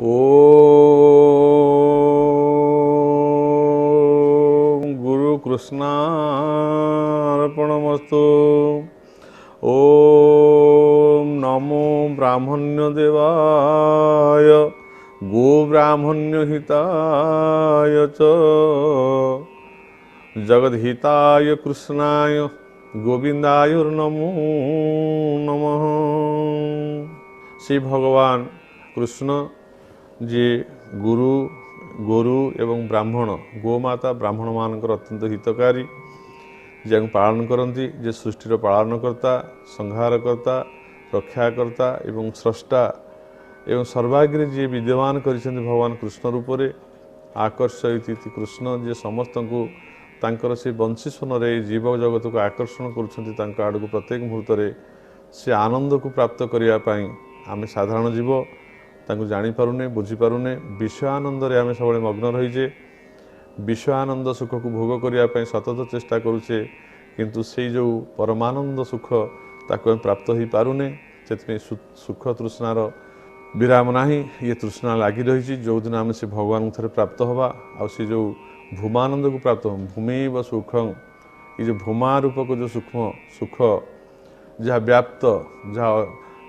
ओम गुरु कृष्णार्पणमस्तु। ओम नमो ब्राह्मण्य देवाय गो ब्राह्मण्य हिताय च जगद्हिताय कृष्णाय गोविंदाय नमो नमः। श्री भगवान कृष्ण जी गुरु गोरु एवं ब्राह्मण गोमाता ब्राह्मण मानकर अत्यंत हितकारी, जे पालन करती, जे सृष्टिर पालनकर्ता, संहारकर्ता, रक्षाकर्ता एवं स्रष्टा एवं सर्वाग्रे जी विद्यमान करिसेंति भगवान कृष्ण रूप से आकर्षयति कृष्ण, जे समस्त को तांकर से वंशी स्वनरे जीव जगत को आकर्षण करुछंति तांका आड़को प्रत्येक मुहूर्त से आनंद को प्राप्त करिया पाई। आमे साधारण जीव तांको जानी पारुने, बुझी पारुने, विषय आनंद रे आमे सबले मग्न रहिजे, विषय आनंद सुख को भोग करिया पाई सतत चेष्टा करुचे, किंतु से जो परमानंद सुख ताको प्राप्त हो पारुने। से सुख तृष्णार विराम नाही, ये तृष्णा लगी रही। जो दिन आम से भगवान थे प्राप्त हवा आ सी जो भूमानंद को प्राप्त हो, भूमि व सुखं, ये जो भूमा रूपक जो सूक्ष्म सुख जहाँ व्याप्त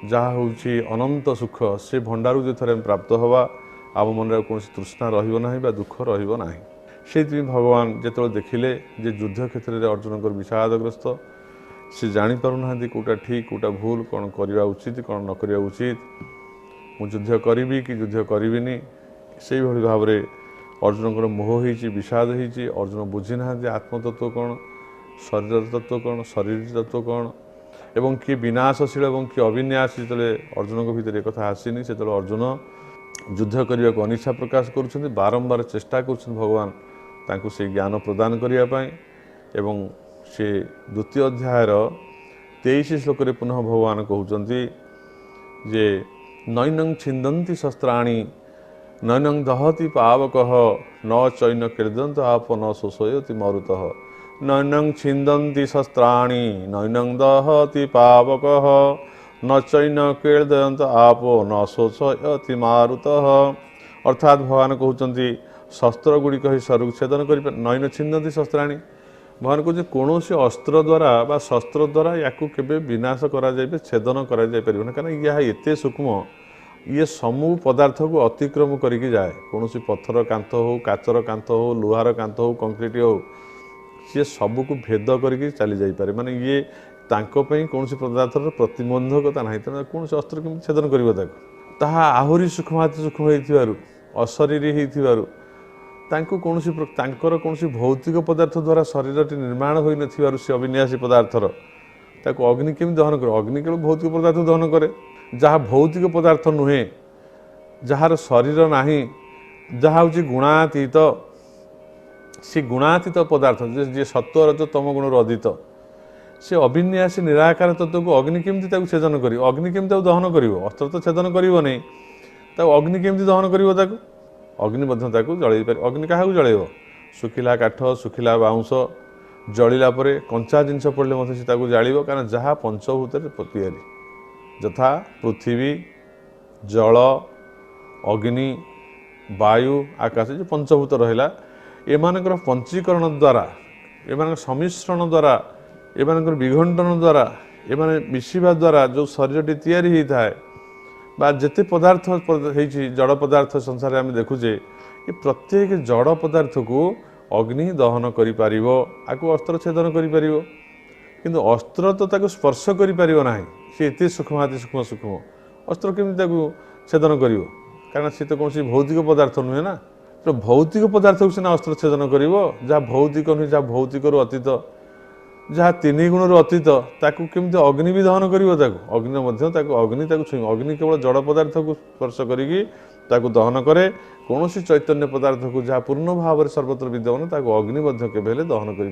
जहाँ हूँ अनंत सुख, से भंडारू जो थे प्राप्त हवा आम मन कौन तृष्णा रहा दुख रहा। से भगवान जो देखिले जे युद्ध क्षेत्र में अर्जुन को विषादग्रस्त, से जापारूना कौटा ठीक कौटा भूल, कौन करवा उचित कौन न करवा उचित, मु युद्ध करी कि युद्ध करी से भाव में अर्जुन को मोह हो विषाद हो। अर्जुन बुझी ना आत्मतत्व कौन, शरीर तत्व कौन, शरीर तत्व कौन एवं किए विनाशशील और किए अविन्यासी। जो अर्जुन को भीतर एक आसीनी से अर्जुन युद्ध करने को अनिच्छा प्रकाश करुँच, बारंबार चेष्टा कर भगवान तांको से ज्ञान प्रदान करने एवं से द्वितीय अध्यायर 23 श्लोक पुनः भगवान कहते जे नैनं छिंदन्ति शस्त्राणि नैनं दहति पावकः न चैन क्रीडन्त आप न शोषयति मरुतः। नैनं छिंदन्ति शस्त्राणि नैनं दहति पावकः न चैन क्रीडन्त आप न शोषयति मारुतः। अर्थात भगवान कहते शस्त्र गुड़िक ही शरीर छेदन कर नैन छिंदन्ति शस्त्राणि। भगवान कहते कौन अस्त्र द्वारा बा शस्त्र द्वारा या केवे विनाश करा छेदन करा कारण यह एत सूक्ष्म, ये समूह पदार्थ को अतिक्रम करके जाए। कौन पत्थर कांथ हो, काचर कांथ हो, लुहार कांथ हो, कंक्रीट हो, सी सबू को भेद करके चली जापे। माने ये कौन पदार्थर प्रतिबंधकता ना, कौन अस्त्र केमी छेदन कर आहरी सूक्ष्माति सूक्ष्म हो अशरीरी कौन भौतिक पदार्थ द्वारा शरीर निर्माण हो न से अविन्यासी पदार्थर ताको अग्नि केमी दहन करे। अग्नि केवल भौतिक पदार्थ दहन करे, जहाँ भौतिक पदार्थ नुहे, जार शरीर नाही, जहाँ हूँ गुणातीत, से गुणातीत पदार्थ जे सत्व रज तम गुण अधीत, से अविन्यासी निराकार तत्व को अग्नि केमती छेदन कर, अग्नि केमती दहन कर, अस्त्र तो छेदन कर नहीं, अग्नि केमती दहन कर, अग्नि जल पार। अग्नि क्या जल सुखिला काठ, सुखिला बाउंश जलिला कंचा जिनस पड़े मत से जाड़, कारण जहाँ पंचभूत तैयारी यथा पृथ्वी, जल, अग्नि, वायु, आकाश, जो पंचभूत रहा एमानकर पंचीकरण द्वारा, एमान सम्मिश्रण द्वारा, एमानकर विघंटन द्वारा, एमाने मिशिबा द्वारा जो शरीर तैयारी होता है बा जिते पदार्थ जड़ पदार्थ संसार आम देखुचे, ये प्रत्येक जड़ पदार्थ को अग्नि दहन कर अस्त्र छेदन कर, किंतु अस्त्र तो ताको स्पर्श कर ना, सी एत सूक्ष्माति सूक्ष्म सूक्ष्म अस्त्र केमी छेदन कर, कारण सी तो कौन भौतिक पदार्थ नुहे ना। तो भौतिक पदार्थ को सीना अस्त्र छेदन कर, जहाँ भौतिक नुहे, जहाँ भौतिक अतीत, जहाँ तीन गुण अतीत, ताकू केमती अग्नि भी दहन कर। अग्नि अग्नि छुई, अग्नि केवल जड़ पदार्थ को स्पर्श करी दहन करे। कौन चैतन्य पदार्थ को जहाँ पूर्ण भाव में सर्वत्र विद्यमान ताकू अग्नि केवे दहन कर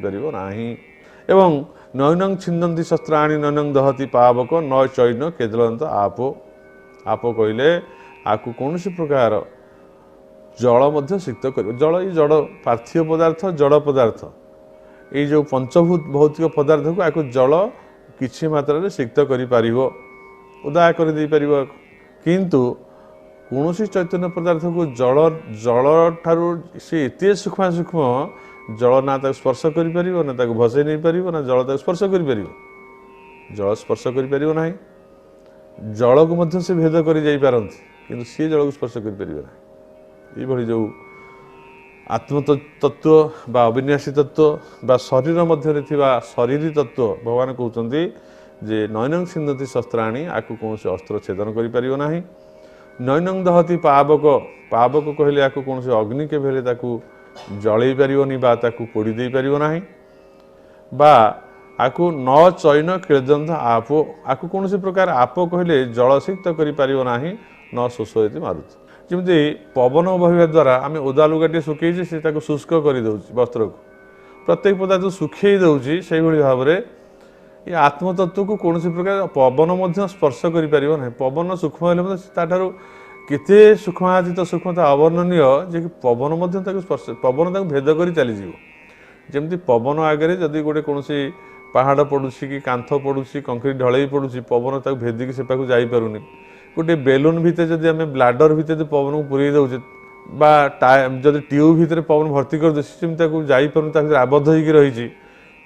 एवं नैनं छिंदन्ति शस्त्राणि नैनं दहति पावक न चैन केदलंत आपो। आप कहले आपको कौन प्रकार जल सिक्त कर। जल ये जड़ पार्थिव पदार्थ, जड़ पदार्थ, ये जो पंचभूत भौतिक पदार्थ को आपको जल किसी मात्रा सिक्त कर उदा कर किंतु कौन चैतन्य पदार्थ को जल जल ठारू सी एत सूक्ष्म सूक्ष्म जल ना स्पर्श कर ना भसई नहीं पार ना जल स्पर्श कर जल स्पर्श कर ना जल को मध्य से भेद कर कि सी जल को स्पर्श कर जो आत्म तत्व बा अविनाशी तत्व बा शरीर मध्य शरीर तत्व भगवान कहते जे नैनं छिन्दन्ति शस्त्राणि आकु कौन अस्त्र छेदन करना नैनं दहति पावक पावक कहले आकु कौन अग्नि के भेले ताकू जलई पारिबनी बा ताकू पोड़ी दे पारिबो नाही बा आकु न चैन खेलजंत आपो आकु कौन प्रकार आप कहले जलसिक्त करि पारिबो नाही न शोषयति मारुति जमी पवन बहिवा द्वारा आम ओदा लुगाटे सुखई से शुष्क कर वस्त्र को प्रत्येक पदार्थ सुखई दौची से भाव में ये आत्मतत्व को कौन प्रकार पवन स्पर्श कर पवन सूक्ष्म ताठार केते सूक्ष्मातीत सूक्ष्मता अवर्णनीय जे कि पवन स्पर्श पवन भेद कर चली जमी पवन आगे जदि गोटे कौन पहाड़ पड़ुछि कि कांथ पड़ुछि कंक्रीट ढलई पड़ुछि पवन भेदिक से पाक जापरुनी गोटे बेलून भितर जदि आम ब्लाडर भितर पवन को पूरे दौचे जदि ट्यूब भितर पवन भर्ती कर जापर आबद्ध होगी रही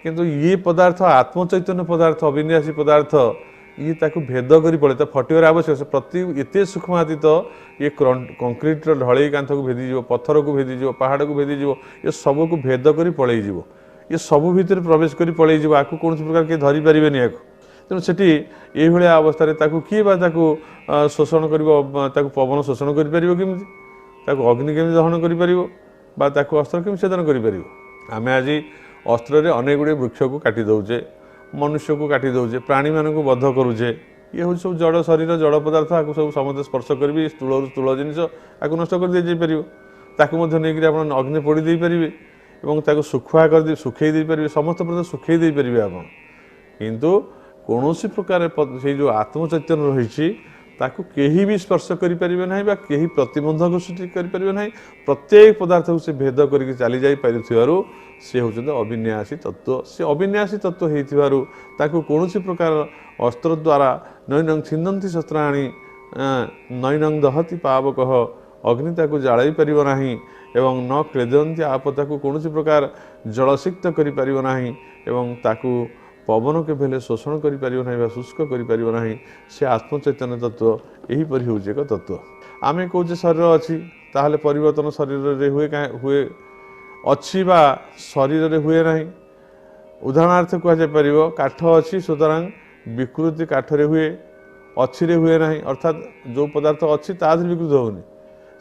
किंतु ये पदार्थ आत्मचैतन्य पदार्थ अविनाशी पदार्थ ये ताकू भेद कर पड़े तो फटिवर आवश्यक प्रति एत सूक्ष्मातीत ये कंक्रीट ढलई कांथ को भेदीज पत्थर को भेदीज पहाड़ को भेदीज ये सब को भेद कर पलैज ये सब भितर प्रवेश कर पलैज आपको कौन प्रकार किए धरी पारे या तेणु से ये अवस्था किए शोषण कर पवन शोषण कर अग्नि केमी दहन कर अस्त्र केमी छेदन कर आम आज अस्त्र अनेक गुड़े वृक्ष को काटी दौचे मनुष्य को काटी दौचे प्राणी मान को बद्ध करुचे ये हूँ सब जड़ शरीर जड़ पदार्थ आपको सब समस्त स्पर्श करी स्थूल स्थूल जिनस आपको नष्ट कर दी ताकू नहीं अग्नि पोड़ी दे पारे और सुखुआ कर सुखई दे पारे समस्त प्रकार सुखई दे पारे आप किंतु कौन प्रकार से जो आत्मचैतन्य रही ताकू केही भी स्पर्श करें ना कहीं प्रतिबंधक सृष्टि करें ना प्रत्येक पदार्थ को से भेद करके चली जाई पारिथिबारु से होचंद अविनाशी तत्व से अविनाशी तत्व हेतिबारु ताकू कौन प्रकार अस्त्र द्वारा नैनं छिन्दन्ति शस्त्राणि नैनं दहति पावकः अग्नि ताकू जालाई पारिबो नाही एवं न क्लेदन्ति आप ताकू कौन प्रकार जलसिक्त करि पारिबो नाही एवं ताकू पवन के भेले शोषण कर शुष्क कर से आत्मचैतन्य तत्व यहीपरि हूँ एक तत्व आम कौचे शरीर अच्छी ताहले परिवर्तन शरीर हुए हुए अच्छी बा शरीर हुए ना उदाहरणार्थ कहुपर काठ अच्छी सुतरां विकृति काठरे हुए अच्छी हुए ना अर्थात जो पदार्थ अच्छी ताधर विकृति होनी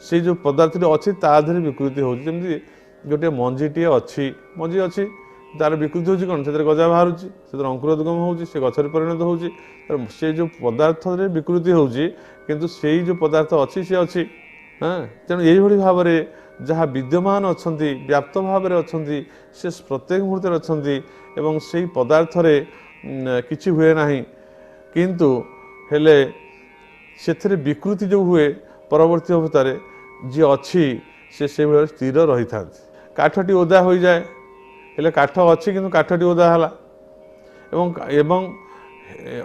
से जो पदार्थ अच्छी ताधर विकृति होमती गोटे मंजीटे अच्छी मंजी अच्छी तार विकृति होची कौन से गजा बाहर से अंकुरोद्गम हो गचर परिणत हो से जो पदार्थ विकृति होची किंतु से जो पदार्थ अच्छी सी अच्छी हाँ तेणु यही भाव में जहाँ विद्यमान अच्छा व्याप्त भाव में अच्छा से प्रत्येक मुहूर्त अच्छा एवं से पदार्थ किसी हुए ना किंतु हेले से विकृति जो हुए परवर्ती अवस्था जी अच्छी से स्थिर रही था काठटी ओदा हो जाए हेले काठ अच्छी किंतु काठटी ओदा है एवं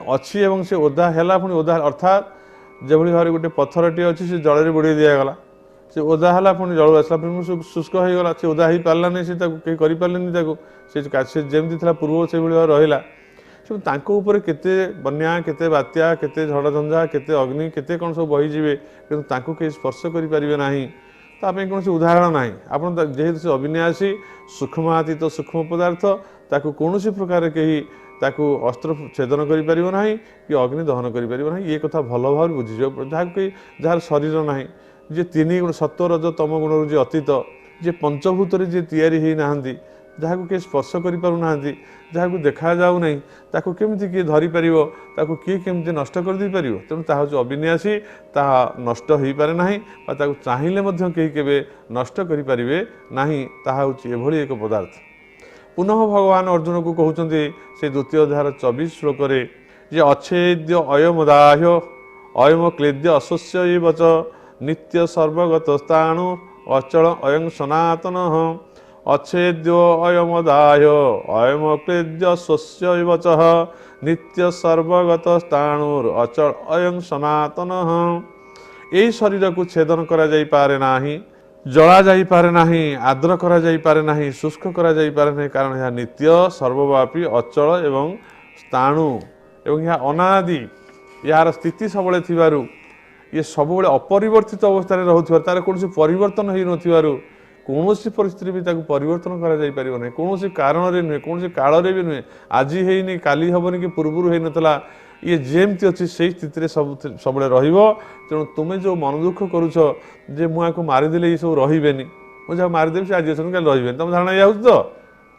अच्छी एवं से ओदा है पुणी ओदा अर्थात जो भाव गोटे पत्थरटी अच्छी से जल में बुड़े दिगला से ओदा है पुणी जल आसला पुणी शुष्क हो गला से ओदा हो पारानी से कहीं कर से जमी था पूर्व से भाव रहा केते बन्या केते बात्या केते झड़झंझा केते अग्नि केते कौन सब बहीजे किंतु कहीं स्पर्श करें ना ताप कौन उदाहरण ना आप जेहेतु से अविनाशी सूक्ष्मातीत सूक्ष्म पदार्थ ताकू कौन प्रकार कहीं अस्त्र छेदन करें कि अग्नि दहन करें ये कथा भल भाव बुझीज जहाँ कहीं जार शरीर ना जे तीन गुण सत्व रज तम गुण जी अतीत जे पंचभूत जी तैयारी नहांती जहाँ को किए स्पर्श करना जहाँ को देखा जाऊ नहीं ताको केमती किए धरी पार ताको किए केमती नष्ट कर दे पार तेणु ताहा हूँ अविनाशी ताहा नष्ट हो पारे ना चाहिए कहीं केवे नष्ट करें ना ताहा हूँ एभली एक पदार्थ पुनः भगवान अर्जुन को कहते से द्वितीय अध्याय 24 श्लोक जे अच्छेद्य अयमदाह्य अयम क्लेद्य अशस्य वच नित्य सर्वगत स्थाणु अचल अयं सनातन अच्छेद्यो अयमदाह्य अयम क्लेद्य शस्य वच नित्य सर्वगत स्थाणुर अचल अयं सनातन এই শরীরକୁ ଛେଦନ କରାଯାଇପାରେ ନାହିଁ, ଜଳା ଯାଇପାରେ ନାହିଁ, ଆର୍ଦ୍ର କରାଯାଇପାରେ ନାହିଁ, ଶୁଷ୍କ କରାଯାଇପାରେ ନାହିଁ, କାରଣ ଏହା ନିତ୍ୟ, ସର୍ବବ୍ୟାପୀ, ଅଚଳ ଏବଂ ସ୍ଥାଣୁ ଏବଂ ଏହା ଅନାଦି। ଏହାର ସ୍ଥିତି ସବୁବେଳେ ଥିବାରୁ, ଇଏ ସବୁବେଳେ ଅପରିବର୍ତ୍ତିତ ଅବସ୍ଥାରେ ରହୁଥିବାରୁ, ତାର କୌଣସି ପରିବର୍ତ୍ତନ ହୋଇନଥିବାରୁ କୌଣସି ପରିସ୍ଥିତିରେ ବି ତାକୁ ପରିବର୍ତ୍ତନ କରାଯାଇପାରିବ ନାହିଁ, କୌଣସି କାରଣରେ ନୁହେଁ, କୌଣସି କାଳରେ ବି ନୁହେଁ। ଆଜି ହେଇନି, କାଲି ହେବନି, କି ପୂର୍ବରୁ ହେଇନଥିଲା, ଇଏ ଯେମିତି ଅଛି ସେଇ ସ୍ଥିତିରେ ସବୁବେଳେ ରହିବ। ତେଣୁ ତୁମେ ଯେଉଁ ମନ ଦୁଃଖ କରୁଛ ଯେ ମୁଁ ଆକୁ ମାରିଦେଲେ ଏଇସବୁ ରହିବେନି, ମୁଁ ଯାହାକୁ ମାରିଦେବି ସେ ଆଜି ଅଛନ୍ତି କାଲି ରହିବେନି, ତମ ଧାରଣା ଏଇଆ ହେଉଛି ତ?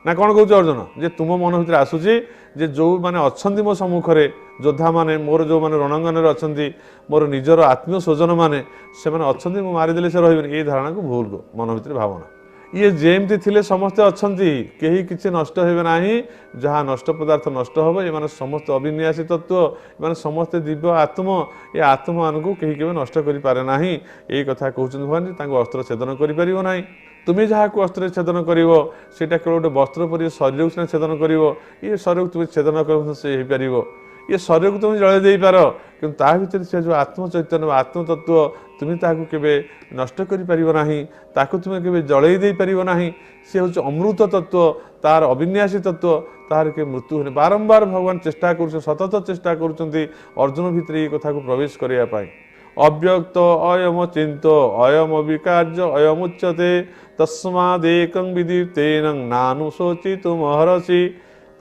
ନା କ'ଣ କହୁଛ ଅର୍ଜୁନ? ଯେ ତୁମ ମନ ଭିତରେ ଆସୁଛି ଯେ ଯେଉଁମାନେ ଅଛନ୍ତି ମୋ ସମ୍ମୁଖରେ, ଯୋଦ୍ଧାମାନେ, ମୋର ଯେଉଁମାନେ ରଣାଙ୍ଗନରେ ଅଛନ୍ତି, ମୋର ନିଜର ଆତ୍ମୀୟ ସ୍ୱଜନମାନେ, ସେମାନେ ଅଛନ୍ତି, ମୁଁ ମାରିଦେଲେ ସେ ରହିବେନି, ଏଇ ଧାରଣାକୁ ଭୁଲ ମନ ଭିତରେ ଭାବନା। ଇଏ ଯେମିତି ଥିଲେ ସମସ୍ତେ ଅଛନ୍ତି, କେହି କିଛି ନଷ୍ଟ ହେବେ ନାହିଁ। ଯାହା ନଷ୍ଟ ପଦାର୍ଥ ନଷ୍ଟ ହେବ। ଏମାନେ ସମସ୍ତେ ଅବିନ୍ୟାସୀ ତତ୍ତ୍ୱ, ଏମାନେ ସମସ୍ତେ ଦିବ୍ୟ ଆତ୍ମ। ଏ ଆତ୍ମମାନଙ୍କୁ କେହି କେବେ ନଷ୍ଟ କରିପାରେ ନାହିଁ। ଏଇ କଥା କହୁଛନ୍ତି ଭଗବାନ ଯେ ତାଙ୍କୁ ଅସ୍ତ୍ର ଛେଦନ କରିପାରିବ ନାହିଁ। ତୁମେ ଯାହାକୁ ଅସ୍ତ୍ରରେ ଛେଦନ କରିବ ସେଇଟା କେବଳ ଗୋଟେ ବସ୍ତ୍ର ପରି ଶରୀରକୁ ସିନା ଛେଦନ କରିବ। ଇଏ ଶରୀରକୁ ତୁମେ ଛେଦନ କରିବ ସେ ହେଇପାରିବ। ଇଏ ଶରୀରକୁ ତୁମେ ଜଳେଇ ଦେଇପାର, କିନ୍ତୁ ତା ଭିତରେ ସେ ଯେଉଁ ଆତ୍ମଚୈତନ୍ୟ ବା ଆତ୍ମତତ୍ତ୍ୱ, ତୁମେ ତାହାକୁ କେବେ ନଷ୍ଟ କରିପାରିବ ନାହିଁ, ତାକୁ ତୁମେ କେବେ ଜଳେଇ ଦେଇପାରିବ ନାହିଁ। ସେ ହେଉଛି ଅମୃତ ତତ୍ତ୍ୱ, ତାର ଅବିନ୍ୟାସୀ ତତ୍ତ୍ୱ, ତାହାର କେବେ ମୃତ୍ୟୁ ହୁଏନି। ବାରମ୍ବାର ଭଗବାନ ଚେଷ୍ଟା କରୁଛନ୍ତି, ସତତ ଚେଷ୍ଟା କରୁଛନ୍ତି ଅର୍ଜୁନ ଭିତରେ ଏଇ କଥାକୁ ପ୍ରବେଶ କରିବା ପାଇଁ। ଅବ୍ୟକ୍ତ ଅୟମ ଚିନ୍ତ ଅୟମ ବିକାର୍ଯ୍ୟ ଅୟମୁଚ୍ୟତେ ତସ୍ମାଦେକଂ ବିଦିତେନ ନାନୁଶୋଚିତୁ ମହର୍ଷି।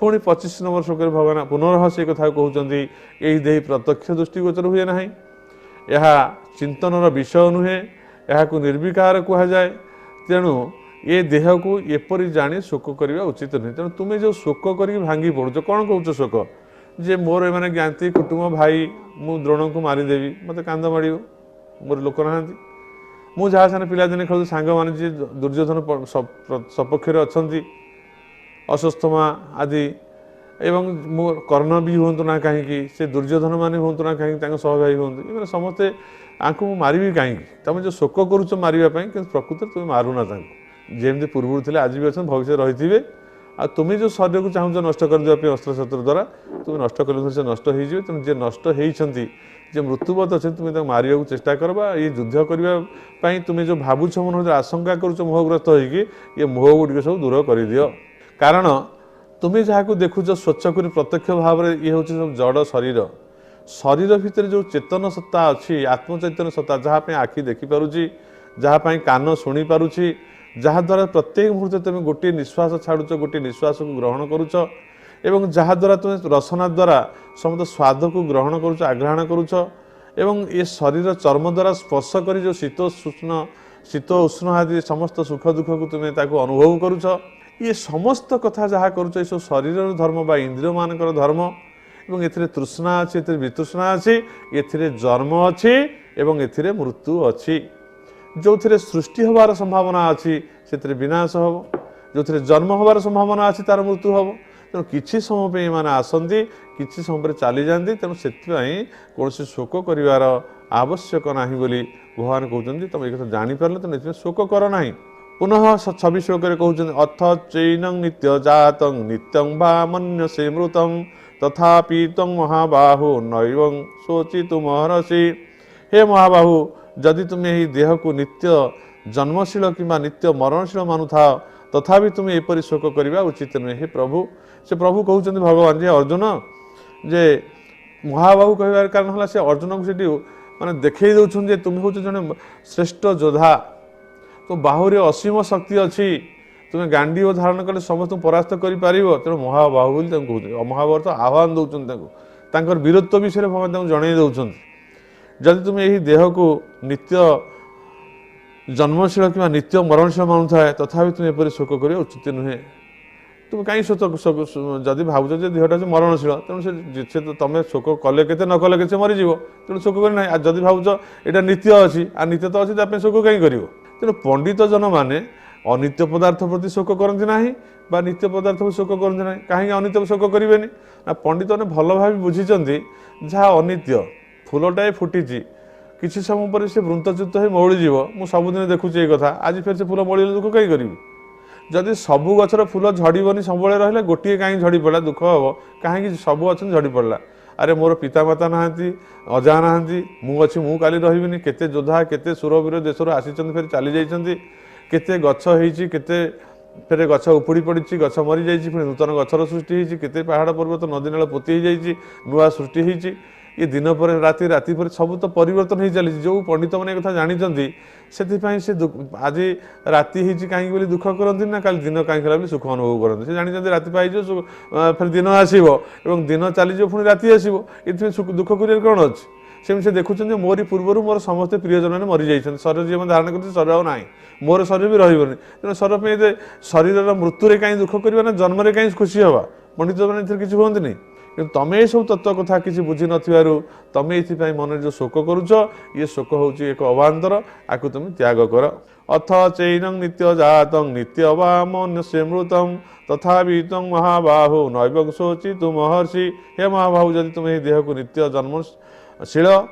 ପୁଣି 25 ନମ୍ବର ଶ୍ଲୋକରେ ଭଗବାନ ପୁନଃ ସେ କଥା କହୁଛନ୍ତି, ଏହି ଦେହି ପ୍ରତ୍ୟକ୍ଷ ଦୃଷ୍ଟିଗୋଚର ହୁଏ ନାହିଁ, ଏହା ଚିନ୍ତନର ବିଷୟ ନୁହେଁ, ଏହାକୁ ନିର୍ବିକାର କୁହାଯାଏ। ତେଣୁ ଏ ଦେହକୁ ଏପରି ଜାଣି ଶୋକ କରିବା ଉଚିତ ନୁହେଁ। ତେଣୁ ତୁମେ ଯେଉଁ ଶୋକ କରିକି ଭାଙ୍ଗି ପଡ଼ୁଛ, କ'ଣ କହୁଛ ଶୋକ? ଯେ ମୋର ଏମାନେ ଜ୍ଞାତି କୁଟୁମ୍ବ ଭାଇ, ମୁଁ ଦ୍ରୋଣଙ୍କୁ ମାରିଦେବି, ମୋତେ କାନ୍ଦ ମାଡ଼ିବ, ମୋର ଲୋକ ନାହାନ୍ତି। ମୁଁ ଯାହା ସାଙ୍ଗେ ପିଲାଦିନେ ଖେଳୁଛି ସାଙ୍ଗମାନେ ଯିଏ ଦୁର୍ଯ୍ୟୋଧନ ସପକ୍ଷରେ ଅଛନ୍ତି, ଅଶ୍ୱତ୍ଥାମା ଆଦି, ଏବଂ ମୁଁ କର୍ଣ୍ଣ ବି ହୁଅନ୍ତୁ ନା କାହିଁକି, ସେ ଦୁର୍ଯ୍ୟୋଧନ ମାନେ ହୁଅନ୍ତୁ ନା କାହିଁକି, ତାଙ୍କ ସହଭାଗୀ ହୁଅନ୍ତୁ, ଏମାନେ ସମସ୍ତେ ଆଙ୍କୁ ମୁଁ ମାରିବି କାହିଁକି? ତୁମେ ଯେଉଁ ଶୋକ କରୁଛ ମାରିବା ପାଇଁ, କିନ୍ତୁ ପ୍ରକୃତରେ ତୁମେ ମାରୁନା ତାଙ୍କୁ। ଯେମିତି ପୂର୍ବରୁ ଥିଲେ ଆଜି ବି ଅଛନ୍ତି, ଭବିଷ୍ୟତରେ ରହିଥିବେ। ଆଉ ତୁମେ ଯେଉଁ ଶରୀରକୁ ଚାହୁଁଛ ନଷ୍ଟ କରିଦେବା ପାଇଁ ଅସ୍ତ୍ରଶସ୍ତ୍ର ଦ୍ୱାରା, ତୁମେ ନଷ୍ଟ କଲେ ସେ ନଷ୍ଟ ହେଇଯିବେ। ତେଣୁ ଯିଏ ନଷ୍ଟ ହେଇଛନ୍ତି, ଯିଏ ମୃତ୍ୟୁବତ ଅଛନ୍ତି, ତୁମେ ତାଙ୍କୁ ମାରିବାକୁ ଚେଷ୍ଟା କର ବା ଇଏ ଯୁଦ୍ଧ କରିବା ପାଇଁ ତୁମେ ଯେଉଁ ଭାବୁଛ, ମନ ଭିତରେ ଆଶଙ୍କା କରୁଛ ମୋହଗ୍ରସ୍ତ ହୋଇକି, ଏ ମୋହ ଗୁଡ଼ିକ ସବୁ ଦୂର କରିଦିଅ। କାରଣ ତୁମେ ଯାହାକୁ ଦେଖୁଛ ସ୍ୱଚ୍ଛ କରି ପ୍ରତ୍ୟକ୍ଷ ଭାବରେ, ଇଏ ହେଉଛି ସବୁ ଜଡ଼ ଶରୀର। ଶରୀର ଭିତରେ ଯେଉଁ ଚେତନ ସତ୍ତା ଅଛି, ଆତ୍ମଚୈତନ୍ୟ ସତ୍ତା, ଯାହା ପାଇଁ ଆଖି ଦେଖିପାରୁଛି, ଯାହା ପାଇଁ କାନ ଶୁଣିପାରୁଛି, ଯାହାଦ୍ୱାରା ପ୍ରତ୍ୟେକ ମୁହୂର୍ତ୍ତରେ ତୁମେ ଗୋଟିଏ ନିଶ୍ୱାସ ଛାଡ଼ୁଛ, ଗୋଟିଏ ନିଶ୍ୱାସକୁ ଗ୍ରହଣ କରୁଛ, ଏବଂ ଯାହାଦ୍ୱାରା ତୁମେ ରସନା ଦ୍ୱାରା ସମସ୍ତ ସ୍ୱାଦକୁ ଗ୍ରହଣ କରୁଛ, ଆଘ୍ରାଣ କରୁଛ, ଏବଂ ଏ ଶରୀର ଚର୍ମ ଦ୍ୱାରା ସ୍ପର୍ଶ କରି ଯେଉଁ ଶୀତ ଉଷ୍ଣ ଆଦି ସମସ୍ତ ସୁଖ ଦୁଃଖକୁ ତୁମେ ତାକୁ ଅନୁଭବ କରୁଛ। ଇଏ ସମସ୍ତ କଥା ଯାହା କରୁଛ, ଏସବୁ ଶରୀରର ଧର୍ମ ବା ଇନ୍ଦ୍ରିୟମାନଙ୍କର ଧର୍ମ, ଏବଂ ଏଥିରେ ତୃଷ୍ଣା ଅଛି, ଏଥିରେ ବିତୃଷ୍ଣା ଅଛି, ଏଥିରେ ଜନ୍ମ ଅଛି ଏବଂ ଏଥିରେ ମୃତ୍ୟୁ ଅଛି। ଯେଉଁଥିରେ ସୃଷ୍ଟି ହେବାର ସମ୍ଭାବନା ଅଛି ସେଥିରେ ବିନାଶ ହେବ, ଯେଉଁଥିରେ ଜନ୍ମ ହେବାର ସମ୍ଭାବନା ଅଛି ତାର ମୃତ୍ୟୁ ହେବ। ତେଣୁ କିଛି ସମୟ ପାଇଁ ଏମାନେ ଆସନ୍ତି, କିଛି ସମୟ ପରେ ଚାଲିଯାଆନ୍ତି। ତେଣୁ ସେଥିପାଇଁ କୌଣସି ଶୋକ କରିବାର ଆବଶ୍ୟକ ନାହିଁ ବୋଲି ଭଗବାନ କହୁଛନ୍ତି। ତୁମେ ଏ କଥା ଜାଣିପାରିଲେ, ତେଣୁ ଏଥିପାଇଁ ଶୋକ କର ନାହିଁ। ପୁନଃ 26 ଶ୍ଲୋକରେ କହୁଛନ୍ତି, ଅଥ ଚୈନଂ ନିତ୍ୟ ଜାତଂ ନିତ୍ୟଂ ବା ମନ୍ୟସେ ମୃତଂ ତଥାପି ତ୍ୱଂ ମହାବାହୁ ନୈବଂ ଶୋଚିତୁ ମହର୍ଷି। ହେ ମହାବାହୁ, ଯଦି ତୁମେ ଏହି ଦେହକୁ ନିତ୍ୟ ଜନ୍ମଶୀଳ କିମ୍ବା ନିତ୍ୟ ମରଣଶୀଳ ମାନୁଥାଅ, ତଥାପି ତୁମେ ଏପରି ଶୋକ କରିବା ଉଚିତ ନୁହେଁ। ହେ ପ୍ରଭୁ, ସେ ପ୍ରଭୁ କହୁଛନ୍ତି ଭଗବାନ ଯେ ଅର୍ଜୁନ, ଯେ ମହାବାହୁ କହିବାର କାରଣ ହେଲା ସେ ଅର୍ଜୁନକୁ ସେଠି ମାନେ ଦେଖେଇ ଦେଉଛନ୍ତି ଯେ ତୁମେ ହେଉଛ ଜଣେ ଶ୍ରେଷ୍ଠ ଯୋଦ୍ଧା, ତୁମ ବାହୁରେ ଅସୀମ ଶକ୍ତି ଅଛି, ତୁମେ ଗାଣ୍ଡୀବ ଧାରଣ କଲେ ସମସ୍ତଙ୍କୁ ପରାସ୍ତ କରିପାରିବ। ତେଣୁ ମହାବାହୁ ବୋଲି ତାଙ୍କୁ କହୁଛନ୍ତି। ମହାବାହୁ ତ ଆହ୍ୱାନ ଦେଉଛନ୍ତି ତାଙ୍କୁ, ତାଙ୍କର ବୀରତ୍ୱ ବିଷୟରେ ଭଗବାନ ତାଙ୍କୁ ଜଣେଇ ଦେଉଛନ୍ତି। ଯଦି ତୁମେ ଏହି ଦେହକୁ ନିତ୍ୟ ଜନ୍ମଶୀଳ କିମ୍ବା ନିତ୍ୟ ମରଣଶୀଳ ମାନୁଥାଏ, ତଥାପି ତୁମେ ଏପରି ଶୋକ କରିବା ଉଚିତ ନୁହେଁ। ତୁମେ କାହିଁ ଯଦି ଭାବୁଛ ଯେ ଦେହଟା ହେଉଛି ମରଣଶୀଳ, ତେଣୁ ସେ ତୁମେ ଶୋକ କଲେ କେତେ ନ କଲେ କେତେ ମରିଯିବ, ତେଣୁ ଶୋକ କରି ନାହିଁ। ଆଉ ଯଦି ଭାବୁଛ ଏଇଟା ନିତ୍ୟ ଅଛି, ଆଉ ନିତ୍ୟ ତ ଅଛି, ତା ପାଇଁ ଶୋକ କାହିଁ କରିବ? ତେଣୁ ପଣ୍ଡିତ ଜନମାନେ ଅନିତ୍ୟ ପଦାର୍ଥ ପ୍ରତି ଶୋକ କରନ୍ତି ନାହିଁ ବା ନିତ୍ୟ ପଦାର୍ଥ ପ୍ରତି ଶୋକ କରନ୍ତି ନାହିଁ। କାହିଁକି ଅନିତ୍ୟ ଶୋକ କରିବେନି? ନା ପଣ୍ଡିତମାନେ ଭଲ ଭାବେ ବୁଝିଛନ୍ତି, ଯାହା ଅନିତ୍ୟ, ଫୁଲଟାଏ ଫୁଟିଛି, କିଛି ସମୟ ପରେ ସେ ବୃନ୍ତଚ୍ୟୁତ ହୋଇ ମଉଳିଯିବ। ମୁଁ ସବୁଦିନ ଦେଖୁଛି ଏଇ କଥା। ଆଜି ଫେର ସେ ଫୁଲ ମଉଳିଲେ ଦୁଃଖ କାହିଁ କରିବି? ଯଦି ସବୁ ଗଛର ଫୁଲ ଝଡ଼ିବନି, ସବୁବେଳେ ରହିଲେ, ଗୋଟିଏ କାହିଁ ଝଡ଼ି ପଡ଼ିଲା ଦୁଃଖ ହେବ? କାହିଁକି ସବୁ ଅଛନ୍ତି ଝଡ଼ି ପଡ଼ିଲା? ଆରେ ମୋର ପିତାମାତା ନାହାନ୍ତି, ଅଜା ନାହାନ୍ତି, ମୁଁ ଅଛି, ମୁଁ କାଲି ରହିବିନି। କେତେ ଯୋଦ୍ଧା କେତେ ସୁରବୀର ଦେଶରୁ ଆସିଛନ୍ତି, ଫେରି ଚାଲି ଯାଇଛନ୍ତି। କେତେ ଗଛ ହେଇଛି, କେତେ ଫେରେ ଗଛ ଉପୁଡ଼ି ପଡ଼ିଛି, ଗଛ ମରିଯାଇଛି, ପୁଣି ନୂତନ ଗଛର ସୃଷ୍ଟି ହେଇଛି। କେତେ ପାହାଡ଼ ପର୍ବତ ନଦୀ ନାଳ ପୋତି ହେଇଯାଇଛି, ନୂଆ ସୃଷ୍ଟି ହେଇଛି। ଏ ଦିନ ପରେ ରାତି, ରାତି ପରେ ସବୁ ତ ପରିବର୍ତ୍ତନ ହେଇ ଚାଲିଛି। ଯେଉଁ ପଣ୍ଡିତମାନେ ଏ କଥା ଜାଣିଛନ୍ତି, ସେଥିପାଇଁ ସେ ଆଜି ରାତି ହେଇଛି କାହିଁକି ବୋଲି ଦୁଃଖ କରନ୍ତି ନା, କାଲି ଦିନ କାହିଁକି ହେଲା ବୋଲି ସୁଖ ଅନୁଭବ କରନ୍ତି। ସେ ଜାଣିଛନ୍ତି ରାତି ପାଇଯିବ, ଫେରେ ଦିନ ଆସିବ ଏବଂ ଦିନ ଚାଲିଯିବ, ପୁଣି ରାତି ଆସିବ। ଏଥିପାଇଁ ଦୁଃଖ କରିବାର କ'ଣ ଅଛି? ସେମିତି ସେ ଦେଖୁଛନ୍ତି ମୋରି ପୂର୍ବରୁ ମୋର ସମସ୍ତେ ପ୍ରିୟଜନମାନେ ମରିଯାଇଛନ୍ତି, ଶରୀର ଜୀବନ ଧାରଣ କରୁଛି, ଶରୀର ଆଉ ନାହିଁ, ମୋର ଶରୀର ବି ରହିବନି। ତେଣୁ ଶରୀର ପାଇଁ ଶରୀରର ମୃତ୍ୟୁରେ କାହିଁ ଦୁଃଖ କରିବା ନା ଜନ୍ମରେ କାହିଁ ଖୁସି ହେବା? ପଣ୍ଡିତମାନେ ଏଥିରେ କିଛି ହୁଅନ୍ତିନି। କିନ୍ତୁ ତମେ ଏସବୁ ତତ୍ତ୍ୱ କଥା କିଛି ବୁଝିନଥିବାରୁ ତମେ ଏଥିପାଇଁ ମନରେ ଯେଉଁ ଶୋକ କରୁଛ, ଇଏ ଶୋକ ହେଉଛି ଏକ ଅବାନ୍ତର, ଆକୁ ତୁମେ ତ୍ୟାଗ କର। ଅଥ ଚୈନଂ ନିତ୍ୟ ଜାତଂ ନିତ୍ୟ ବା ମନସ୍ୟ ମୃତଂ ତଥାପି ତଂ ମହାବାହୁ ନୈବଂ ଶୋଚି ତୁ ମହର୍ଷି। ହେ ମହାବାହୁ, ଯଦି ତୁମେ ଏହି ଦେହକୁ ନିତ୍ୟ ଜନ୍ମଶୀଳ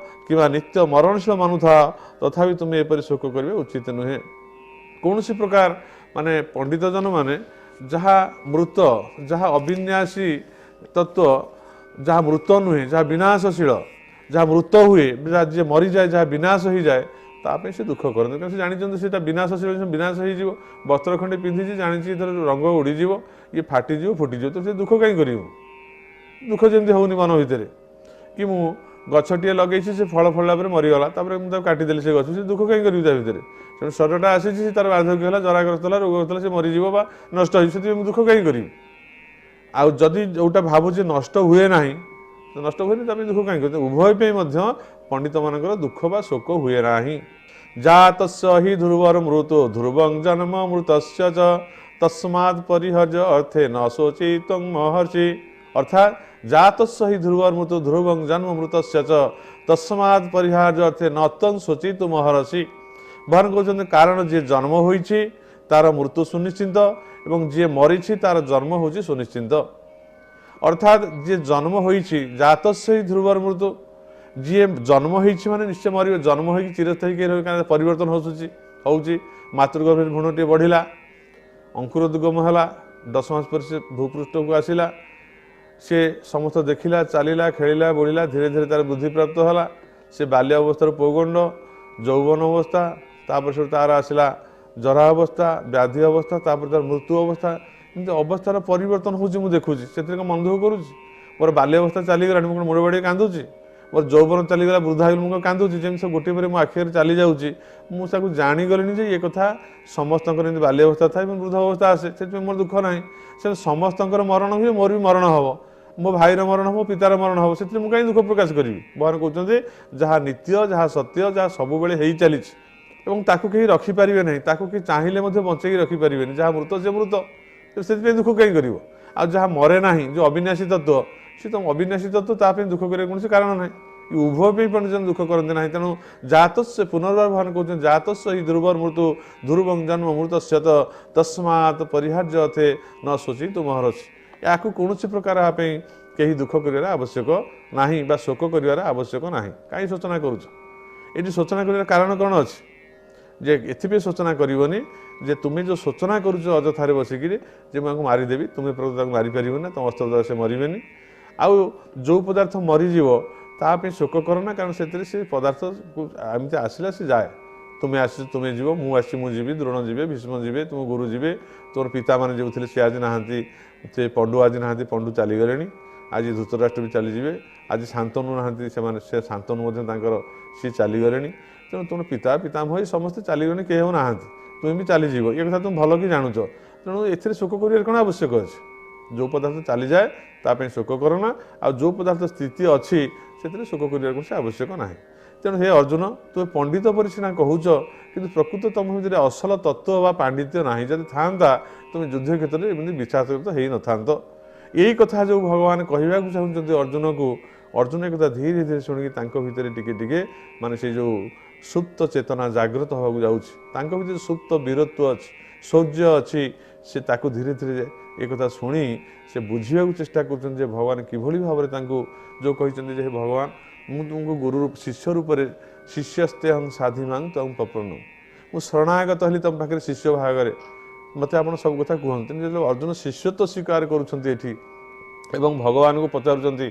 କିମ୍ବା ନିତ୍ୟ ମରଣଶୀଳ ମାନୁଥା, ତଥାପି ତୁମେ ଏପରି ଶୋକ କରିବା ଉଚିତ ନୁହେଁ। କୌଣସି ପ୍ରକାର ମାନେ ପଣ୍ଡିତଜନ ମାନେ ଯାହା ମୃତ, ଯାହା ଅବିନ୍ୟାସୀ ତତ୍ତ୍ୱ, ଯାହା ମୃତ ନୁହେଁ, ଯାହା ବିନାଶଶୀଳ, ଯାହା ମୃତ ହୁଏ, ଯିଏ ମରିଯାଏ, ଯାହା ବିନାଶ ହେଇଯାଏ, ତା ପାଇଁ ସେ ଦୁଃଖ କରନ୍ତି। କାରଣ ସେ ଜାଣିଛନ୍ତି ସେଟା ବିନାଶଶୀଳ, ବିନାଶ ହେଇଯିବ। ବସ୍ତ୍ର ଖଣ୍ଡେ ପିନ୍ଧିଛି, ଜାଣିଛି ଏଥର ରଙ୍ଗ ଉଡ଼ିଯିବ, ଇଏ ଫାଟିଯିବ, ଫୁଟିଯିବ, ତ ସେ ଦୁଃଖ କାହିଁ କରିବ? ଦୁଃଖ ଯେମିତି ହେଉନି ମନ ଭିତରେ କି ମୁଁ ଗଛଟିଏ ଲଗେଇଛି, ସେ ଫଳ ଫଳିଲା ପରେ ମରିଗଲା, ତାପରେ ମୁଁ ତାକୁ କାଟିଦେଲି ସେ ଗଛ, ସେ ଦୁଃଖ କାହିଁ କରିବି ତା ଭିତରେ? ତେଣୁ ଶରୀରଟା ଆସିଛି, ସେ ତାର ବାର୍ଦ୍ଧକ୍ୟ ହେଲା, ଜରାଗ୍ରସ୍ତ ହେଲା, ରୋଗ ହେଲା, ସେ ମରିଯିବ ବା ନଷ୍ଟ ହେଇଯିବ, ସେଥିପାଇଁ ମୁଁ ଦୁଃଖ କାହିଁ କରିବି? ଆଉ ଯଦି ଯୋଉଟା ଭାବୁଛି ନଷ୍ଟ ହୁଏ ନାହିଁ, ନଷ୍ଟ ହୁଏନି, ତା ପାଇଁ ଦୁଃଖ କାହିଁ କରିବି? ଉଭୟ ପାଇଁ ମଧ୍ୟ ପଣ୍ଡିତମାନଙ୍କର ଦୁଃଖ ବା ଶୋକ ହୁଏ ନାହିଁ। ଜାତସ୍ୟ ହି ଧ୍ରୁବର ମୃତ୍ୟୁ ଧ୍ରୁବଂ ଜନ୍ମ ମୃତସ୍ୟ ଚ ତସ୍ମାତ୍ ପରିହର୍ଯ୍ୟ ଅର୍ଥେ ନ ଶୋଚିତ୍ୱଂ ମହର୍ଷି। ଅର୍ଥାତ୍ ଜାତସ୍ୟ ହି ଧ୍ରୁବର ମୃତ୍ୟୁ ଧ୍ରୁବଂ ଜନ୍ମ ମୃତସ୍ୟ ଚ ତସ୍ମାତ୍ ପରିହର୍ଯ୍ୟ ଅର୍ଥେ ନ ତ୍ୱଂ ଶୋଚିତୁ ମହର୍ଷି। ଭଗବାନ କହୁଛନ୍ତି କାରଣ ଯିଏ ଜନ୍ମ ହୋଇଛି ତାର ମୃତ୍ୟୁ ସୁନିଶ୍ଚିତ ଏବଂ ଯିଏ ମରିଛି ତାର ଜନ୍ମ ହେଉଛି ସୁନିଶ୍ଚିତ। ଅର୍ଥାତ୍ ଯିଏ ଜନ୍ମ ହୋଇଛି ଜାତସ୍ୟ ହି ଧ୍ରୁବର ମୃତ୍ୟୁ, ଯିଏ ଜନ୍ମ ହେଇଛି ମାନେ ନିଶ୍ଚୟ ମରିବ। ଜନ୍ମ ହେଇକି ଚିରସ୍ଥାୟୀ କେହି ରହିବ, କାରଣ ପରିବର୍ତ୍ତନ ହେଉଛି। ମାତୃଗର୍ଭରେ ଭ୍ରୂଣଟିଏ ବଢ଼ିଲା, ଅଙ୍କୁରୋଦ୍ଗମ ହେଲା, 10 ମାସ ପରେ ସେ ଭୂପୃଷ୍ଠକୁ ଆସିଲା, ସେ ସମସ୍ତ ଦେଖିଲା, ଚାଲିଲା, ଖେଳିଲା, ବୁଲିଲା, ଧୀରେ ଧୀରେ ତାର ବୃଦ୍ଧିପ୍ରାପ୍ତ ହେଲା। ସେ ବାଲ୍ୟ ଅବସ୍ଥାରୁ ପୌଗଣ୍ଡ, ଯୌବନ ଅବସ୍ଥା, ତାପରେ ସେଠୁ ତାର ଆସିଲା ଜରା ଅବସ୍ଥା, ବ୍ୟାଧି ଅବସ୍ଥା, ତାପରେ ତାର ମୃତ୍ୟୁ ଅବସ୍ଥା। ଏମିତି ଅବସ୍ଥାର ପରିବର୍ତ୍ତନ ହେଉଛି, ମୁଁ ଦେଖୁଛି। ସେଥିରେ କ'ଣ ମନ ଦୁଃଖ କରୁଛି? ମୋର ବାଲ୍ୟ ଅବସ୍ଥା ଚାଲିଗଲାଣି, ମୁଁ କ'ଣ ମୁଡ଼ ବାଡ଼ିକି କାନ୍ଦୁଛି? ମୋର ଯୌବନ ଚାଲିଗଲା, ବୃଦ୍ଧା ହେଇଗଲି, ମୁଁ କ'ଣ କାନ୍ଦୁଛି? ଯେମିତି ସବୁ ଗୋଟିଏ ପରେ ମୋ ଆଖି ଆଗରେ ଚାଲିଯାଉଛି, ମୁଁ ତାକୁ ଜାଣିଗଲିଣି ଯେ ଏ କଥା ସମସ୍ତଙ୍କର ଏମିତି ବାଲ୍ୟ ଅବସ୍ଥା ଥାଏ ଏବଂ ବୃଦ୍ଧ ଅବସ୍ଥା ଆସେ, ସେଥିପାଇଁ ମୋର ଦୁଃଖ ନାହିଁ। ସେ ସମସ୍ତଙ୍କର ମରଣ ହୁଏ, ମୋର ବି ମରଣ ହେବ, ମୋ ଭାଇର ମରଣ ହେବ, ପିତାର ମରଣ ହେବ, ସେଥିରେ ମୁଁ କାହିଁ ଦୁଃଖ ପ୍ରକାଶ କରିବି? ଭଗବାନ କହୁଛନ୍ତି ଯାହା ନିତ୍ୟ, ଯାହା ସତ୍ୟ, ଯାହା ସବୁବେଳେ ହେଇ ଚାଲିଛି ଏବଂ ତାକୁ କେହି ରଖିପାରିବେ ନାହିଁ, ତାକୁ କେହି ଚାହିଁଲେ ମଧ୍ୟ ବଞ୍ଚେଇକି ରଖିପାରିବେନି। ଯାହା ମୃତ ସେ ମୃତ, ସେଥିପାଇଁ ଦୁଃଖ କାହିଁ କରିବ? ଆଉ ଯାହା ମରେ ନାହିଁ, ଯେଉଁ ଅବିନାଶୀ ତତ୍ତ୍ୱ, ସେ ତ ଅବିନାଶୀ ତତ୍ତ୍ୱ, ତା ପାଇଁ ଦୁଃଖ କରିବା କୌଣସି କାରଣ ନାହିଁ। ଉଭୟ ପାଇଁ ପଣ୍ଡିତଜନ ଦୁଃଖ କରନ୍ତି ନାହିଁ। ତେଣୁ ଜାତସ୍ୟ, ପୁନର୍ବାର ଭଗବାନ କହୁଛନ୍ତି ଜାତସ୍ୟ ହି ଧ୍ରୁବର ମୃତ୍ୟୁ ଧ୍ରୁବଂ ଜନ୍ମ ମୃତସ୍ୟ ଚ ତସ୍ମାତ୍ ପରିହର୍ଯ୍ୟ ଅର୍ଥେ ନ ଶୋଚିତୁ ମହର୍ଷି। ୟାକୁ କୌଣସି ପ୍ରକାର ଏହା ପାଇଁ କେହି ଦୁଃଖ କରିବାର ଆବଶ୍ୟକ ନାହିଁ ବା ଶୋକ କରିବାର ଆବଶ୍ୟକ ନାହିଁ। କାହିଁ ଶୋଚନା କରୁଛ? ଏଠି ଶୋଚନା କରିବାର କାରଣ କ'ଣ ଅଛି? ଯେ ଏଥିପାଇଁ ଶୋଚନା କରିବନି ଯେ ତୁମେ ଯେଉଁ ଶୋଚନା କରୁଛ ଅଯଥାରେ ବସିକିରି ଯେ ମୁଁ ତାଙ୍କୁ ମାରିଦେବି, ତୁମେ ତାକୁ ମାରିପାରିବନି ନା, ତୁମ ଅସ୍ତ୍ର ଦ୍ୱାରା ସେ ମରିବେନି। ଆଉ ଯେଉଁ ପଦାର୍ଥ ମରିଯିବ ତା ପାଇଁ ଶୋକ କର ନା, କାରଣ ସେଥିରେ ସେ ପଦାର୍ଥ ଏମିତି ଆସିଲା, ସେ ଯାଏ। ତୁମେ ଆସିଛ, ତୁମେ ଯିବ, ମୁଁ ଆସିଛି, ମୁଁ ଯିବି, ଦ୍ରୋଣ ଯିବେ, ଭୀଷ୍ମ ଯିବେ, ତୁମ ଗୁରୁ ଯିବେ, ତୋର ପିତାମାନେ ଯେଉଁ ଥିଲେ ସେ ଆଜି ନାହାନ୍ତି, ସେ ପଣ୍ଡୁ ଆଜି ନାହାନ୍ତି, ପଣ୍ଡୁ ଚାଲିଗଲେଣି। ଆଜି ଧୃତରାଷ୍ଟ୍ର ବି ଚାଲିଯିବେ, ଆଜି ଶାନ୍ତନୁ ନାହାନ୍ତି, ସେମାନେ ସେ ଶାନ୍ତନୁ ମଧ୍ୟ ତାଙ୍କର ସିଏ ଚାଲିଗଲେଣି। ତେଣୁ ତୁମ ପିତା ପିତାମହ ସମସ୍ତେ ଚାଲିଗଲେଣି, କେହି ଆଉ ନାହାନ୍ତି, ତୁମେ ବି ଚାଲିଯିବ, ଏ କଥା ତୁମେ ଭଲ କି ଜାଣୁଛ। ତେଣୁ ଏଥିରେ ଶୋକ କରିବାର କ'ଣ ଆବଶ୍ୟକ ଅଛି? ଯେଉଁ ପଦାର୍ଥ ଚାଲିଯାଏ ତା ପାଇଁ ଶୋକ କର ନା, ଆଉ ଯେଉଁ ପଦାର୍ଥ ସ୍ଥିତି ଅଛି ସେଥିରେ ଶୋକ କରିବାର କୌଣସି ଆବଶ୍ୟକ ନାହିଁ। ତେଣୁ ହେ ଅର୍ଜୁନ, ତୁମେ ପଣ୍ଡିତ ପରି ସିନା କହୁଛ, କିନ୍ତୁ ପ୍ରକୃତ ତୁମ ଭିତରେ ଅସଲ ତତ୍ତ୍ୱ ବା ପାଣ୍ଡିତ୍ୟ ନାହିଁ। ଯଦି ଥାଆନ୍ତା ତୁମେ ଯୁଦ୍ଧ କ୍ଷେତ୍ରରେ ଏମିତି ବିଚାରଗତ ହେଇନଥାନ୍ତ। ଏଇ କଥା ଯେଉଁ ଭଗବାନ କହିବାକୁ ଚାହୁଁଛନ୍ତି ଅର୍ଜୁନକୁ, ଅର୍ଜୁନ ଏ କଥା ଧୀରେ ଧୀରେ ଶୁଣିକି ତାଙ୍କ ଭିତରେ ଟିକେ ଟିକେ ମାନେ ସେ ଯେଉଁ ସୁପ୍ତ ଚେତନା ଜାଗ୍ରତ ହେବାକୁ ଯାଉଛି, ତାଙ୍କ ଭିତରେ ସୁପ୍ତ ବୀରତ୍ୱ ଅଛି, ଶୌର୍ଯ୍ୟ ଅଛି, ସେ ତାକୁ ଧୀରେ ଧୀରେ ଏ କଥା ଶୁଣି ସେ ବୁଝିବାକୁ ଚେଷ୍ଟା କରୁଛନ୍ତି ଯେ ଭଗବାନ କିଭଳି ଭାବରେ ତାଙ୍କୁ ଯେଉଁ କହିଛନ୍ତି ଯେ ହେ ଭଗବାନ, ମୁଁ ତୁମକୁ ଗୁରୁ ଶିଷ୍ୟ ରୂପରେ ଶିଷ୍ୟସ୍ତେହଂ ସାଧିମାଂ ତଂ ପପ୍ରନୁ, ମୁଁ ଶରଣାଗତ ହେଲି ତୁମ ପାଖରେ ଶିଷ୍ୟ ଭାଗରେ, ମୋତେ ଆପଣ ସବୁ କଥା କୁହନ୍ତୁ। ଯେତେବେଳେ ଅର୍ଜୁନ ଶିଷ୍ୟତ୍ୱ ସ୍ୱୀକାର କରୁଛନ୍ତି ଏଠି ଏବଂ ଭଗବାନଙ୍କୁ ପଚାରୁଛନ୍ତି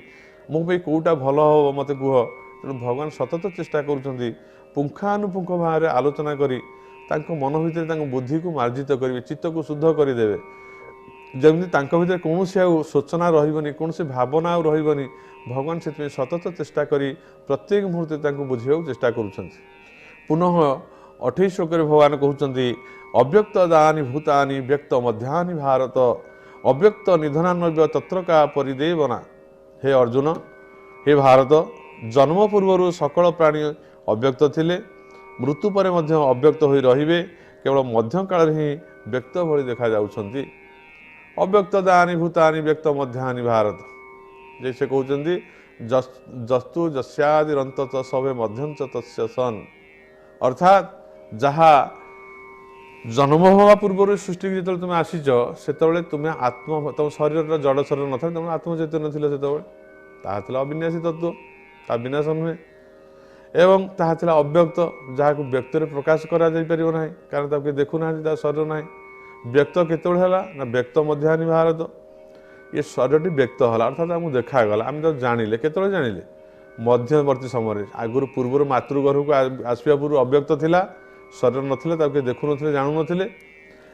ମୋ ପାଇଁ କେଉଁଟା ଭଲ ହେବ ମୋତେ କୁହ। ତେଣୁ ଭଗବାନ ସତତ ଚେଷ୍ଟା କରୁଛନ୍ତି ପୁଙ୍ଖାନୁପୁଙ୍ଖ ଭାବରେ ଆଲୋଚନା କରି ତାଙ୍କ ମନ ଭିତରେ ତାଙ୍କ ବୁଦ୍ଧିକୁ ମାର୍ଜିତ କରିବେ, ଚିତ୍ତକୁ ଶୁଦ୍ଧ କରିଦେବେ, ଯେମିତି ତାଙ୍କ ଭିତରେ କୌଣସି ଆଉ ଶୋଚନା ରହିବନି, କୌଣସି ଭାବନା ଆଉ ରହିବନି। ଭଗବାନ ସେଥିପାଇଁ ସତତ ଚେଷ୍ଟା କରି ପ୍ରତ୍ୟେକ ମୁହୂର୍ତ୍ତରେ ତାଙ୍କୁ ବୁଝିବାକୁ ଚେଷ୍ଟା କରୁଛନ୍ତି। ପୁନଃ 28 ଶ୍ଲୋକରେ ଭଗବାନ କହୁଛନ୍ତି ଅବ୍ୟକ୍ତ ଦାନି ଭୂତାନି ବ୍ୟକ୍ତ ମଧ୍ୟାନି ଭାରତ ଅବ୍ୟକ୍ତ ନିଧନାନବ୍ୟ ତତ୍ର କା ପରିଦେବନା। ହେ ଅର୍ଜୁନ, ହେ ଭାରତ, ଜନ୍ମ ପୂର୍ବରୁ ସକଳ ପ୍ରାଣୀ ଅବ୍ୟକ୍ତ ଥିଲେ, ମୃତ୍ୟୁ ପରେ ମଧ୍ୟ ଅବ୍ୟକ୍ତ ହୋଇ ରହିବେ, କେବଳ ମଧ୍ୟକାଳରେ ହିଁ ବ୍ୟକ୍ତ ଭଳି ଦେଖାଯାଉଛନ୍ତି। ଅବ୍ୟକ୍ତ ଦାନି ଭୂତାନି ବ୍ୟକ୍ତ ମଧ୍ୟାନି ଭାରତ, ଯେ ସେ କହୁଛନ୍ତି ଜସ୍ତୁ ଯସ୍ୟାଦିରନ୍ତତ ସବେ ମଧ୍ୟଞ୍ଚ ତସ୍ୟ ସନ୍। ଅର୍ଥାତ୍ ଯାହା ଜନ୍ମ ହେବା ପୂର୍ବରୁ ସୃଷ୍ଟିକୁ ଯେତେବେଳେ ତୁମେ ଆସିଛ ସେତେବେଳେ ତୁମେ ତମ ଶରୀରର ଜଡ଼ ଶରୀର ନଥାଏ, ତୁମେ ଆତ୍ମଚୈତନ୍ୟ ଥିଲା ସେତେବେଳେ। ତାହା ଥିଲା ଅବିନାଶୀ ତତ୍ତ୍ୱ, ତାହା ବିନାଶ ନୁହେଁ। ଏବଂ ତାହା ଥିଲା ଅବ୍ୟକ୍ତ, ଯାହାକୁ ବ୍ୟକ୍ତରେ ପ୍ରକାଶ କରାଯାଇପାରିବ ନାହିଁ, କାରଣ ତାକୁ କେହି ଦେଖୁନାହାନ୍ତି, ତା ଶରୀର ନାହିଁ। ବ୍ୟକ୍ତ କେତେବେଳେ ହେଲା ନା ବ୍ୟକ୍ତ ମଧ୍ୟାନି ଭାରତ, ଏ ଶରୀରଟି ବ୍ୟକ୍ତ ହେଲା, ଅର୍ଥାତ୍ ଆମକୁ ଦେଖାଗଲା, ଆମେ ତାକୁ ଜାଣିଲେ। କେତେବେଳେ ଜାଣିଲେ? ମଧ୍ୟବର୍ତ୍ତୀ ସମୟରେ। ଆଗରୁ ପୂର୍ବରୁ ମାତୃଗର୍ଭକୁ ଆସିବା ପୂର୍ବରୁ ଅବ୍ୟକ୍ତ ଥିଲା, ଶରୀର ନଥିଲେ, ତାକୁ କେହି ଦେଖୁନଥିଲେ, ଜାଣୁନଥିଲେ।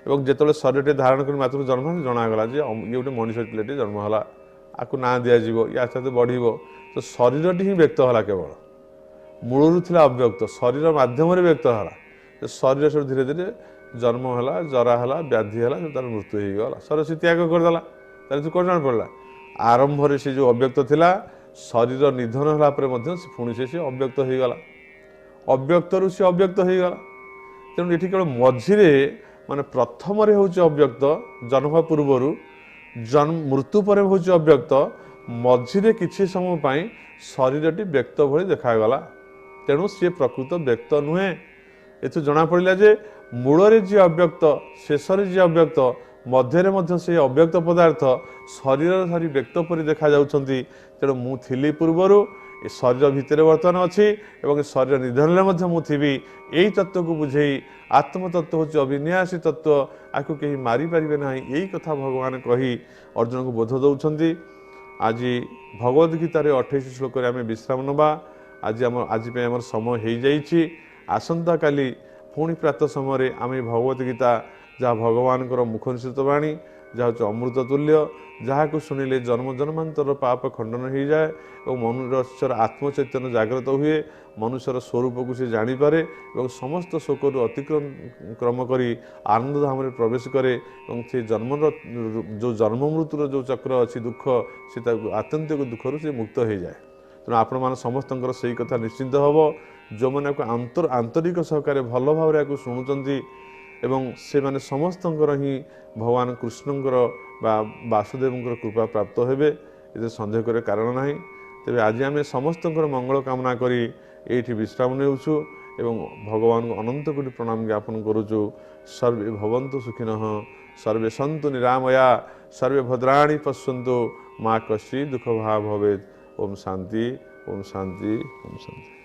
ଏବଂ ଯେତେବେଳେ ଶରୀରଟି ଧାରଣ କରି ମାତୃ ଜନ୍ମ ହେଲା, ଜଣାଗଲା ଯେ ଇଏ ଗୋଟେ ମଣିଷ ପିଲାଟି ଜନ୍ମ ହେଲା, ଆକୁ ନାଁ ଦିଆଯିବ, ଇଏ ଆସ୍ତେ ଆସ୍ତେ ବଢ଼ିବ। ତ ଶରୀରଟି ହିଁ ବ୍ୟକ୍ତ ହେଲା, କେବଳ ମୂଳରୁ ଥିଲା ଅବ୍ୟକ୍ତ, ଶରୀର ମାଧ୍ୟମରେ ବ୍ୟକ୍ତ ହେଲା। ଶରୀର ସବୁ ଧୀରେ ଧୀରେ ଜନ୍ମ ହେଲା, ଜରା ହେଲା, ବ୍ୟାଧି ହେଲା, ତାର ମୃତ୍ୟୁ ହେଇଗଲା, ଶରୀର ସେ ତ୍ୟାଗ କରିଦେଲା। ତାହେଲେ କ'ଣ ଜଣାପଡ଼ିଲା? ଆରମ୍ଭରେ ସେ ଯେଉଁ ଅବ୍ୟକ୍ତ ଥିଲା, ଶରୀର ନିଧନ ହେଲା ପରେ ମଧ୍ୟ ପୁଣି ସେ ଅବ୍ୟକ୍ତ ହେଇଗଲା, ଅବ୍ୟକ୍ତରୁ ସେ ଅବ୍ୟକ୍ତ ହେଇଗଲା। ତେଣୁ ଏଠି କେବଳ ମଝିରେ ମାନେ ପ୍ରଥମରେ ହେଉଛି ଅବ୍ୟକ୍ତ ଜନ୍ମ ପୂର୍ବରୁ, ମୃତ୍ୟୁ ପରେ ହେଉଛି ଅବ୍ୟକ୍ତ, ମଝିରେ କିଛି ସମୟ ପାଇଁ ଶରୀରଟି ବ୍ୟକ୍ତ ଭଳି ଦେଖାଗଲା। ତେଣୁ ସିଏ ପ୍ରକୃତ ବ୍ୟକ୍ତ ନୁହେଁ। ଏଥିରୁ ଜଣାପଡ଼ିଲା ଯେ ମୂଳରେ ଯିଏ ଅବ୍ୟକ୍ତ, ଶେଷରେ ଯିଏ ଅବ୍ୟକ୍ତ, ମଧ୍ୟରେ ମଧ୍ୟ ସେ ଅବ୍ୟକ୍ତ ପଦାର୍ଥ ଶରୀର ଧରି ବ୍ୟକ୍ତ ପରି ଦେଖାଯାଉଛନ୍ତି। ତେଣୁ ମୁଁ ଥିଲି ପୂର୍ବରୁ, ଏ ଶରୀର ଭିତରେ ବର୍ତ୍ତମାନ ଅଛି, ଏବଂ ଶରୀର ନିଧନରେ ମଧ୍ୟ ମୁଁ ଥିବି। ଏଇ ତତ୍ତ୍ୱକୁ ବୁଝେଇ ଆତ୍ମତତ୍ତ୍ୱ ହେଉଛି ଅବିନାଶୀ ତତ୍ତ୍ୱ, ଆକୁ କେହି ମାରିପାରିବେ ନାହିଁ, ଏଇ କଥା ଭଗବାନ କହି ଅର୍ଜୁନକୁ ବୋଧ ଦେଉଛନ୍ତି। ଆଜି ଭଗବଦ୍ ଗୀତାରେ 28 ଶ୍ଲୋକରେ ଆମେ ବିଶ୍ରାମ ନେବା। ଆଜି ପାଇଁ ଆମର ସମୟ ହେଇଯାଇଛି। ଆସନ୍ତାକାଲି ପୁଣି ପ୍ରାତଃ ସମୟରେ ଆମେ ଭଗବଦ୍ ଗୀତା, ଯାହା ଭଗବାନଙ୍କର ମୁଖ ନିଃସୃତ ବାଣୀ, ଯାହା ହେଉଛି ଅମୃତ ତୁଲ୍ୟ, ଯାହାକୁ ଶୁଣିଲେ ଜନ୍ମ ଜନ୍ମାନ୍ତର ପାପ ଖଣ୍ଡନ ହୋଇଯାଏ ଏବଂ ମନୁଷ୍ୟର ଆତ୍ମଚୈତନ୍ୟ ଜାଗ୍ରତ ହୁଏ, ମନୁଷ୍ୟର ସ୍ୱରୂପକୁ ସେ ଜାଣିପାରେ ଏବଂ ସମସ୍ତ ଶୋକରୁ ଅତିକ୍ରମ କରି ଆନନ୍ଦ ଧାମରେ ପ୍ରବେଶ କରେ। ଏବଂ ସେ ଯେଉଁ ଜନ୍ମ ମୃତ୍ୟୁର ଯେଉଁ ଚକ୍ର ଅଛି ଦୁଃଖ, ସେ ତାକୁ ଆତ୍ୟନ୍ତିକ ଦୁଃଖରୁ ସେ ମୁକ୍ତ ହୋଇଯାଏ। ତେଣୁ ଆପଣମାନେ ସମସ୍ତଙ୍କର ସେଇ କଥା ନିଶ୍ଚିନ୍ତ ହେବ, ଯେଉଁମାନେ ଆକୁ ଆନ୍ତରିକ ସହକାରେ ଭଲ ଭାବରେ ଆକୁ ଶୁଣୁଛନ୍ତି ଏବଂ ସେମାନେ ସମସ୍ତଙ୍କର ହିଁ ଭଗବାନ କୃଷ୍ଣଙ୍କର ବା ବାସୁଦେବଙ୍କର କୃପା ପ୍ରାପ୍ତ ହେବେ, ଏଥିରେ ସନ୍ଦେହ କରିବାର କାରଣ ନାହିଁ। ତେବେ ଆଜି ଆମେ ସମସ୍ତଙ୍କର ମଙ୍ଗଳ କାମନା କରି ଏଇଠି ବିଶ୍ରାମ ନେଉଛୁ ଏବଂ ଭଗବାନଙ୍କୁ ଅନନ୍ତ କୋଟି ପ୍ରଣାମ ଜ୍ଞାପନ କରୁଛୁ। ସର୍ବେ ଭବନ୍ତୁ ସୁଖିନଃ, ସର୍ବେ ସନ୍ତୁ ନିରାମୟା, ସର୍ବେ ଭଦ୍ରାଣୀ ପଶ୍ୟନ୍ତୁ, ମା କଶ୍ଚିତ୍ ଦୁଃଖ ଭାଗ ଭବେତ୍। ଓମ୍ ଶାନ୍ତି, ଓମ୍ ଶାନ୍ତି, ଓମ୍ ଶାନ୍ତି।